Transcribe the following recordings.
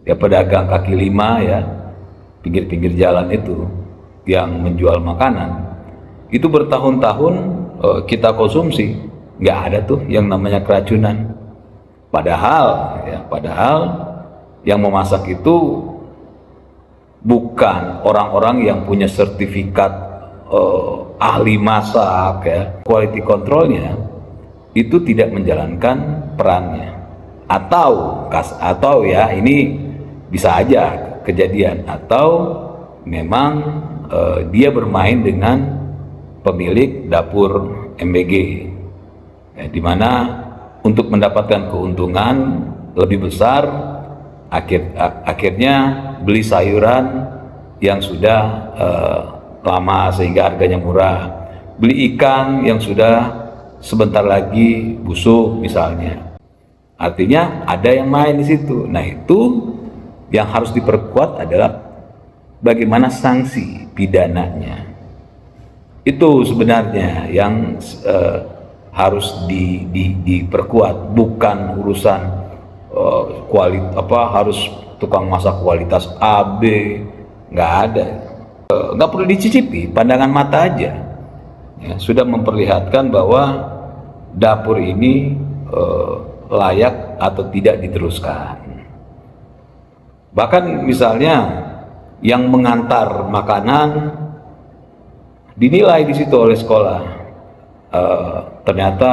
ya pedagang kaki lima ya, pinggir-pinggir jalan itu yang menjual makanan, itu bertahun-tahun kita konsumsi, nggak ada tuh yang namanya keracunan. Padahal yang memasak itu bukan orang-orang yang punya sertifikat ahli masak ya, quality controlnya itu tidak menjalankan perannya, atau ya ini bisa aja kejadian, atau memang dia bermain dengan pemilik dapur MBG ya, dimana untuk mendapatkan keuntungan lebih besar akhirnya beli sayuran yang sudah lama sehingga harganya murah, beli ikan yang sudah sebentar lagi busuk misalnya. Artinya ada yang main di situ. Nah, itu yang harus diperkuat adalah bagaimana sanksi pidananya. Itu sebenarnya yang harus diperkuat, bukan urusan harus tukang masak kualitas A, B, nggak ada. Nggak perlu dicicipi, pandangan mata aja ya, sudah memperlihatkan bahwa dapur ini layak atau tidak diteruskan. Bahkan misalnya yang mengantar makanan dinilai di situ oleh sekolah, ternyata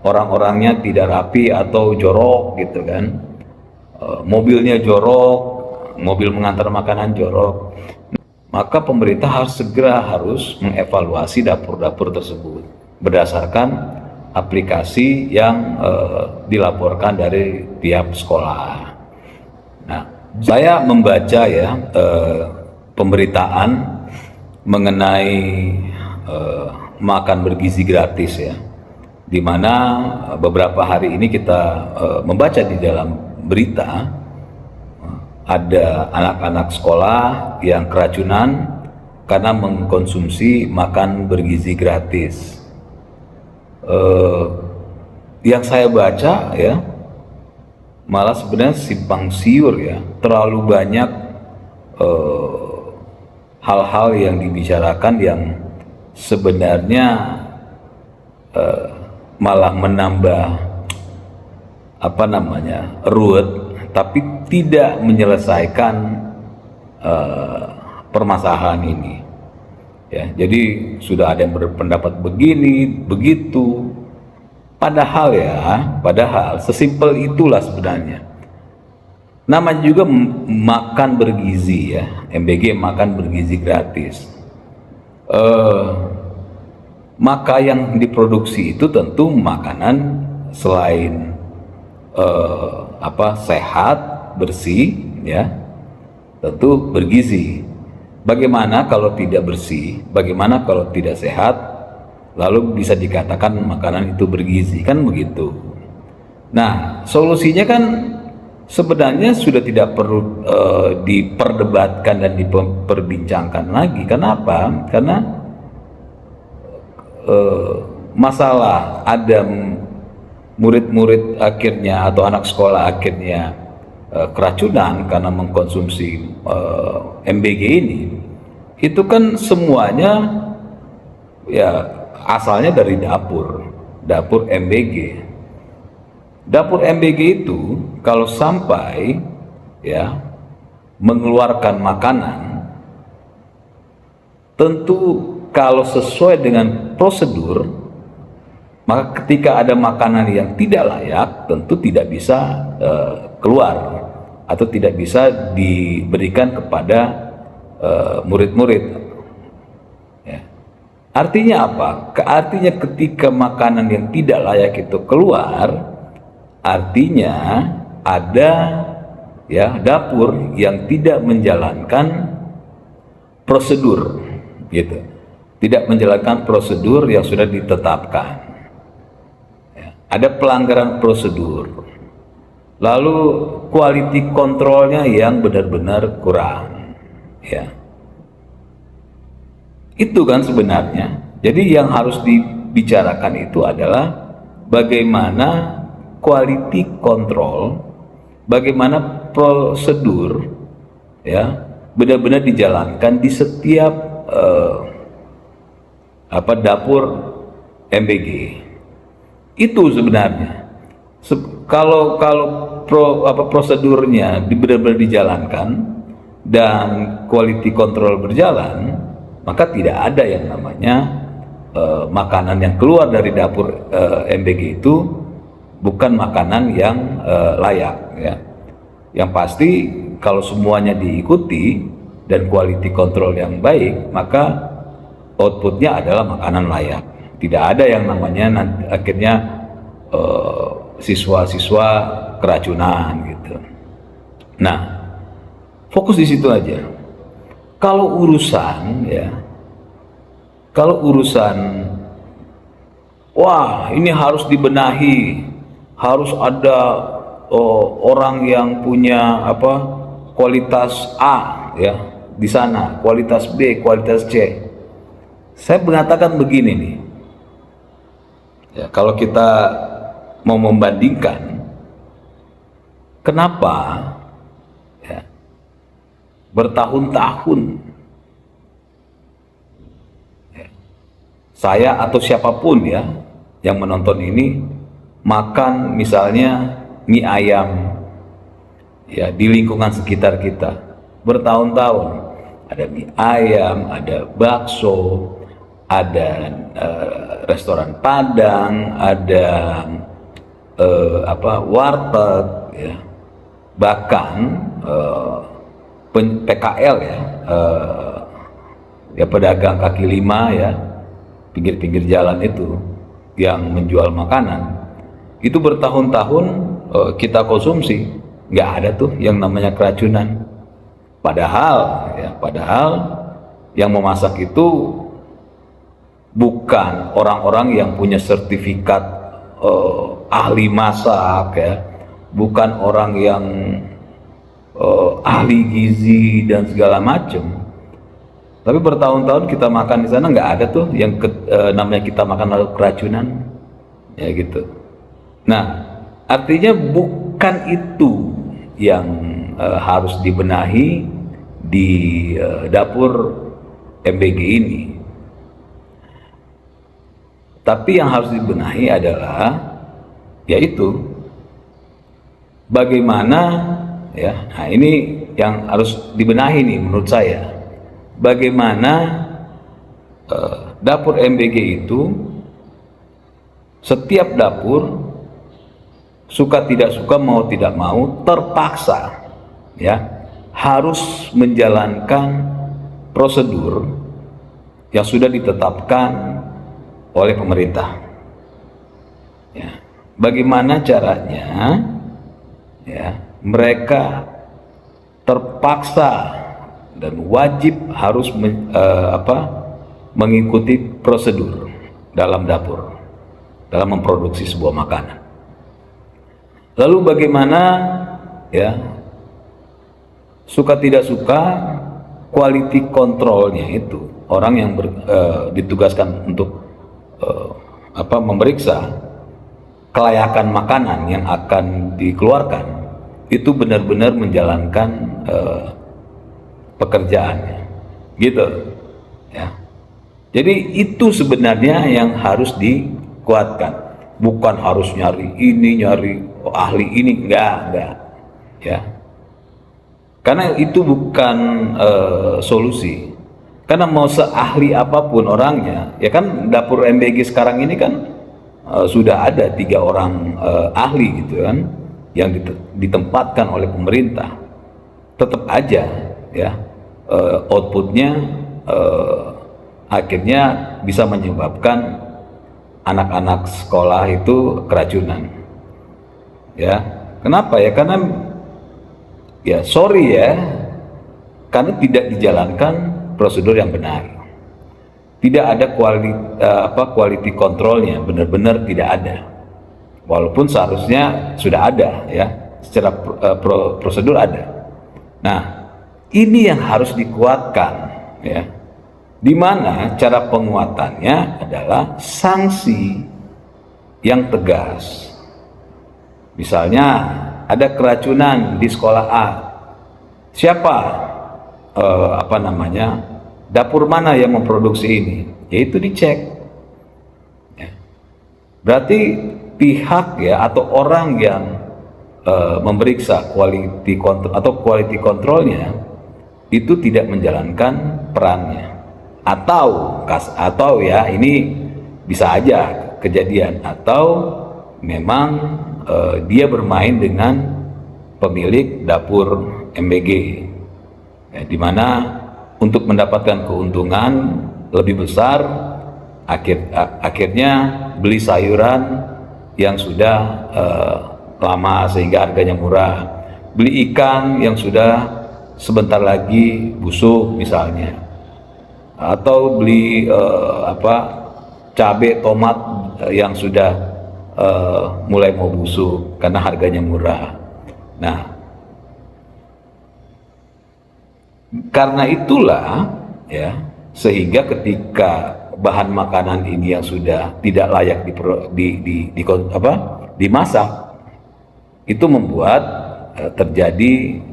orang-orangnya tidak rapi atau jorok gitu kan, mobilnya jorok, mobil mengantar makanan jorok, maka pemerintah harus segera mengevaluasi dapur-dapur tersebut berdasarkan aplikasi yang dilaporkan dari tiap sekolah. Nah, saya membaca ya pemberitaan mengenai makan bergizi gratis ya, di mana beberapa hari ini kita membaca di dalam berita ada anak-anak sekolah yang keracunan karena mengkonsumsi makan bergizi gratis. Yang saya baca ya, malah sebenarnya simpang siur ya, terlalu banyak hal-hal yang dibicarakan yang sebenarnya malah menambah ruwet, tapi tidak menyelesaikan permasalahan ini ya. Jadi sudah ada yang berpendapat begini begitu, padahal sesimpel itulah sebenarnya. Namanya juga makan bergizi ya, MBG, makan bergizi gratis. Maka yang diproduksi itu tentu makanan selain sehat, bersih ya, tentu bergizi. Bagaimana kalau tidak bersih, bagaimana kalau tidak sehat, lalu bisa dikatakan makanan itu bergizi, kan begitu. Nah, solusinya kan sebenarnya sudah tidak perlu diperdebatkan dan diperbincangkan lagi. Kenapa? Karena masalah ada murid-murid akhirnya atau anak sekolah akhirnya keracunan karena mengkonsumsi MBG ini, itu kan semuanya ya asalnya dari dapur MBG. Dapur MBG itu kalau sampai ya mengeluarkan makanan, tentu kalau sesuai dengan prosedur, maka ketika ada makanan yang tidak layak tentu tidak bisa keluar atau tidak bisa diberikan kepada murid-murid ya. Artinya apa? Artinya ketika makanan yang tidak layak itu keluar, artinya ada ya dapur yang tidak menjalankan prosedur gitu, tidak menjalankan prosedur yang sudah ditetapkan ya. Ada pelanggaran prosedur, lalu quality controlnya yang benar-benar kurang ya. Itu kan sebenarnya. Jadi yang harus dibicarakan itu adalah bagaimana quality control, bagaimana prosedur ya benar-benar dijalankan di setiap dapur MBG. Itu sebenarnya kalau prosedurnya benar-benar dijalankan dan quality control berjalan, maka tidak ada yang namanya makanan yang keluar dari dapur MBG itu bukan makanan yang layak ya. Yang pasti kalau semuanya diikuti dan quality control yang baik, maka outputnya adalah makanan layak. Tidak ada yang namanya nanti akhirnya siswa-siswa keracunan gitu. Nah, fokus di situ aja. Kalau urusan wah ini harus dibenahi, harus ada orang yang punya kualitas A ya di sana, kualitas B, kualitas C. Saya mengatakan begini nih, ya kalau kita mau membandingkan, kenapa ya, bertahun-tahun ya, saya atau siapapun ya yang menonton ini makan misalnya mie ayam ya di lingkungan sekitar kita bertahun-tahun, ada mie ayam, ada bakso, ada restoran Padang, ada warteg ya, bahkan PKL ya pedagang kaki lima ya pinggir-pinggir jalan itu yang menjual makanan itu bertahun-tahun kita konsumsi, nggak ada tuh yang namanya keracunan. Padahal yang memasak itu bukan orang-orang yang punya sertifikat ahli masak ya, bukan orang yang ahli gizi dan segala macam. Tapi bertahun-tahun kita makan di sana nggak ada tuh yang namanya kita makan lalu keracunan ya gitu. Nah, artinya bukan itu yang harus dibenahi di dapur MBG ini. Tapi yang harus dibenahi adalah yaitu bagaimana ya. Nah, ini yang harus dibenahi nih menurut saya. Bagaimana dapur MBG itu setiap dapur suka tidak suka mau tidak mau terpaksa ya harus menjalankan prosedur yang sudah ditetapkan oleh pemerintah. Ya. Bagaimana caranya? Ya, mereka terpaksa dan wajib harus mengikuti prosedur dalam dapur, dalam memproduksi sebuah makanan. Lalu bagaimana? Ya, suka tidak suka, quality controlnya itu orang yang ditugaskan untuk memeriksa kelayakan makanan yang akan dikeluarkan itu benar-benar menjalankan pekerjaannya gitu ya. Jadi itu sebenarnya yang harus dikuatkan, bukan harus nyari ahli ini, enggak ya, karena itu bukan solusi. Karena mau seahli apapun orangnya, ya kan dapur MBG sekarang ini kan sudah ada 3 orang ahli gitu kan, yang ditempatkan oleh pemerintah. Tetap aja ya outputnya akhirnya bisa menyebabkan anak-anak sekolah itu keracunan. Ya, kenapa ya? Karena ya sorry ya, karena tidak dijalankan prosedur yang benar, tidak ada quality controlnya, benar-benar tidak ada, walaupun seharusnya sudah ada ya, secara prosedur ada. Nah, ini yang harus dikuatkan ya, dimana cara penguatannya adalah sanksi yang tegas. Misalnya ada keracunan di sekolah A. Siapa dapur mana yang memproduksi ini? Yaitu dicek. Ya. Berarti pihak ya atau orang yang memeriksa quality control atau quality controlnya itu tidak menjalankan perannya, atau ya ini bisa aja kejadian, atau memang dia bermain dengan pemilik dapur MBG ya, dimana untuk mendapatkan keuntungan lebih besar akhirnya beli sayuran yang sudah lama sehingga harganya murah, beli ikan yang sudah sebentar lagi busuk misalnya, atau beli cabai tomat yang sudah mulai mau busuk karena harganya murah. Nah, karena itulah ya sehingga ketika bahan makanan ini yang sudah tidak layak dimasak, itu membuat terjadi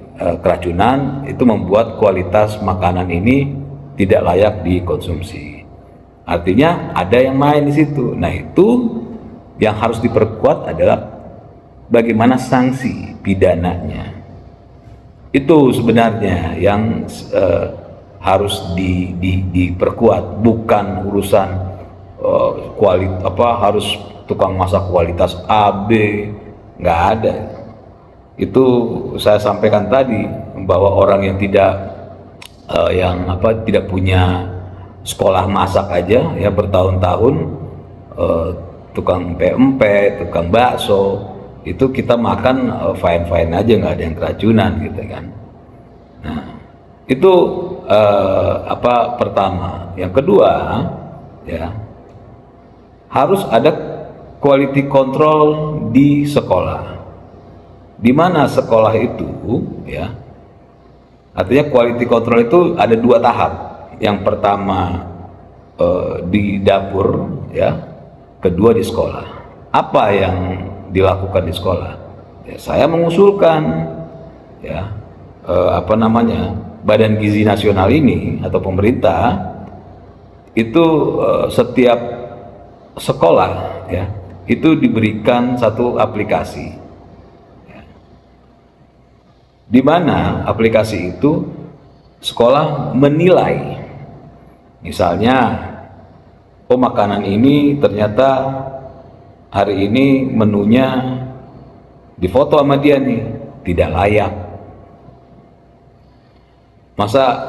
keracunan, itu membuat kualitas makanan ini tidak layak dikonsumsi. Artinya ada yang main di situ. Nah, itu yang harus diperkuat adalah bagaimana sanksi pidananya. Itu sebenarnya yang harus diperkuat, bukan urusan harus tukang masak kualitas A, B, nggak ada. Itu saya sampaikan tadi bahwa orang yang tidak punya sekolah masak aja ya bertahun-tahun, tukang pempek, tukang bakso, itu kita makan fine-fine aja, nggak ada yang keracunan gitu kan. Nah, itu pertama. Yang kedua ya, harus ada quality control di sekolah. Di mana sekolah itu ya, artinya quality control itu ada dua tahap. Yang pertama di dapur ya, kedua di sekolah. Apa yang dilakukan di sekolah? Ya, saya mengusulkan ya Badan Gizi Nasional ini atau pemerintah itu setiap sekolah ya itu diberikan satu aplikasi ya, di mana aplikasi itu sekolah menilai, misalnya makanan ini ternyata hari ini menunya difoto sama dia nih tidak layak, masa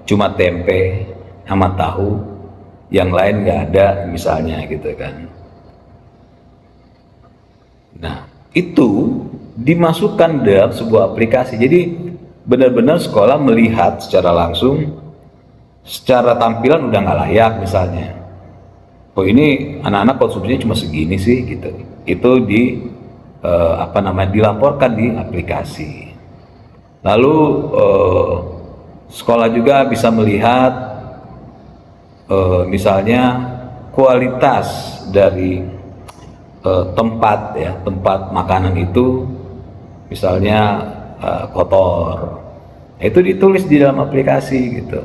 cuma tempe sama tahu, yang lain nggak ada misalnya gitu kan. Nah, itu dimasukkan dalam sebuah aplikasi, jadi benar-benar sekolah melihat secara langsung, secara tampilan udah nggak layak misalnya, oh ini anak-anak konsumsinya cuma segini sih gitu, itu dilaporkan di aplikasi. Lalu sekolah juga bisa melihat misalnya kualitas dari tempat makanan itu misalnya kotor, itu ditulis di dalam aplikasi gitu.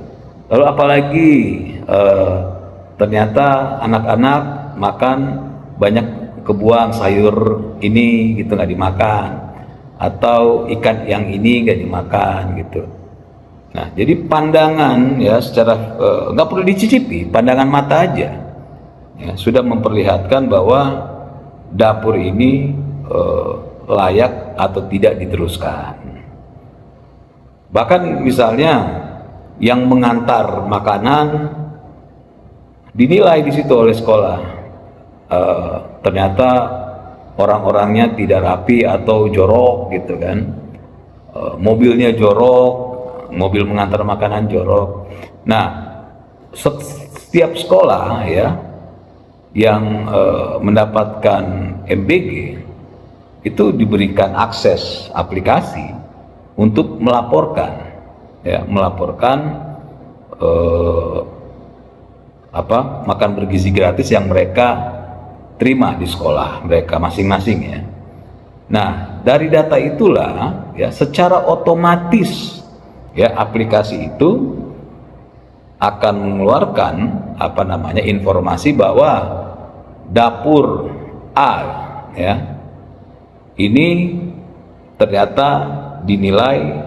Lalu apalagi ternyata anak-anak makan banyak kebuang sayur ini gitu nggak dimakan, atau ikan yang ini nggak dimakan gitu. Nah, jadi pandangan ya secara nggak perlu dicicipi, pandangan mata aja ya, sudah memperlihatkan bahwa dapur ini layak atau tidak diteruskan. Bahkan misalnya yang mengantar makanan dinilai di situ oleh sekolah, ternyata orang-orangnya tidak rapi atau jorok gitu kan, mobilnya jorok, mobil mengantar makanan jorok. Nah, setiap sekolah ya yang mendapatkan MBG itu diberikan akses aplikasi untuk melaporkan makan bergizi gratis yang mereka terima di sekolah mereka masing-masing ya. Nah, dari data itulah ya secara otomatis ya aplikasi itu akan mengeluarkan informasi bahwa dapur A ya ini ternyata dinilai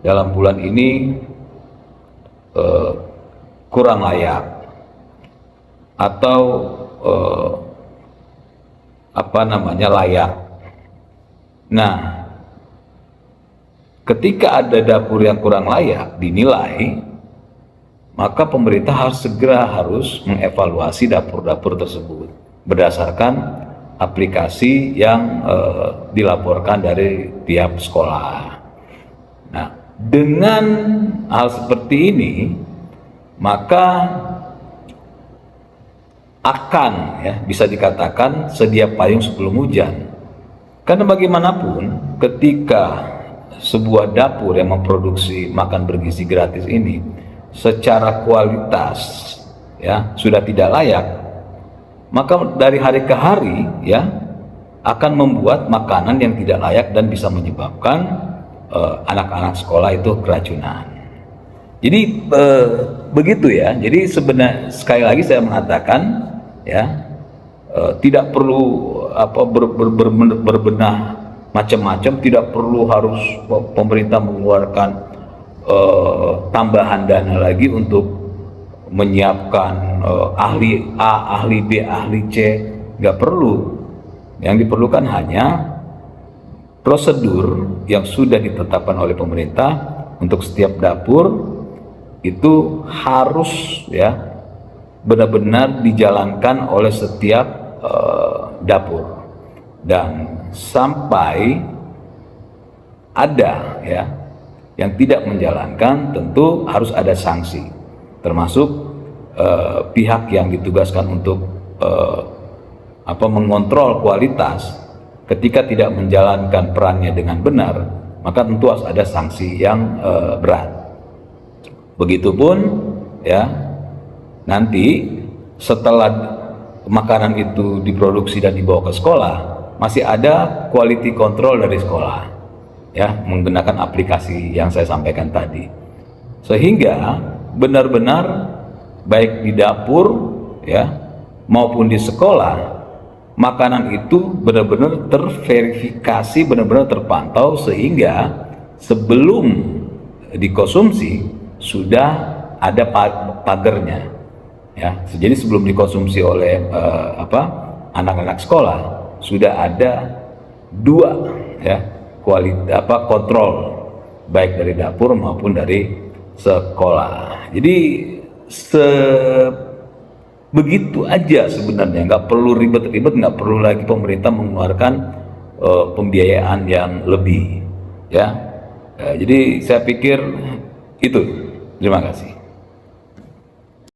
dalam bulan ini kurang layak atau layak. Nah, ketika ada dapur yang kurang layak dinilai, maka pemerintah harus segera mengevaluasi dapur-dapur tersebut berdasarkan aplikasi yang dilaporkan dari tiap sekolah. Nah, dengan hal seperti ini, maka akan bisa dikatakan sedia payung sebelum hujan. Karena bagaimanapun ketika sebuah dapur yang memproduksi makan bergizi gratis ini secara kualitas ya sudah tidak layak, maka dari hari ke hari ya akan membuat makanan yang tidak layak dan bisa menyebabkan anak-anak sekolah itu keracunan. Jadi begitu ya. Jadi sebenarnya sekali lagi saya mengatakan ya tidak perlu berbenah macam-macam, tidak perlu harus pemerintah mengeluarkan tambahan dana lagi untuk menyiapkan ahli A, ahli B, ahli C, nggak perlu. Yang diperlukan hanya prosedur yang sudah ditetapkan oleh pemerintah untuk setiap dapur itu harus ya benar-benar dijalankan oleh setiap dapur, dan sampai ada ya yang tidak menjalankan tentu harus ada sanksi, termasuk pihak yang ditugaskan untuk mengontrol kualitas. Ketika tidak menjalankan perannya dengan benar, maka tentu harus ada sanksi yang berat. Begitupun ya nanti setelah makanan itu diproduksi dan dibawa ke sekolah, masih ada quality control dari sekolah ya menggunakan aplikasi yang saya sampaikan tadi, sehingga benar-benar baik di dapur ya maupun di sekolah makanan itu benar-benar terverifikasi, benar-benar terpantau, sehingga sebelum dikonsumsi sudah ada pagernya ya. Jadi sebelum dikonsumsi oleh anak-anak sekolah sudah ada dua ya kontrol baik dari dapur maupun dari sekolah. Jadi begitu aja sebenarnya, nggak perlu ribet-ribet, nggak perlu lagi pemerintah mengeluarkan pembiayaan yang lebih ya. Jadi saya pikir itu. Terima kasih.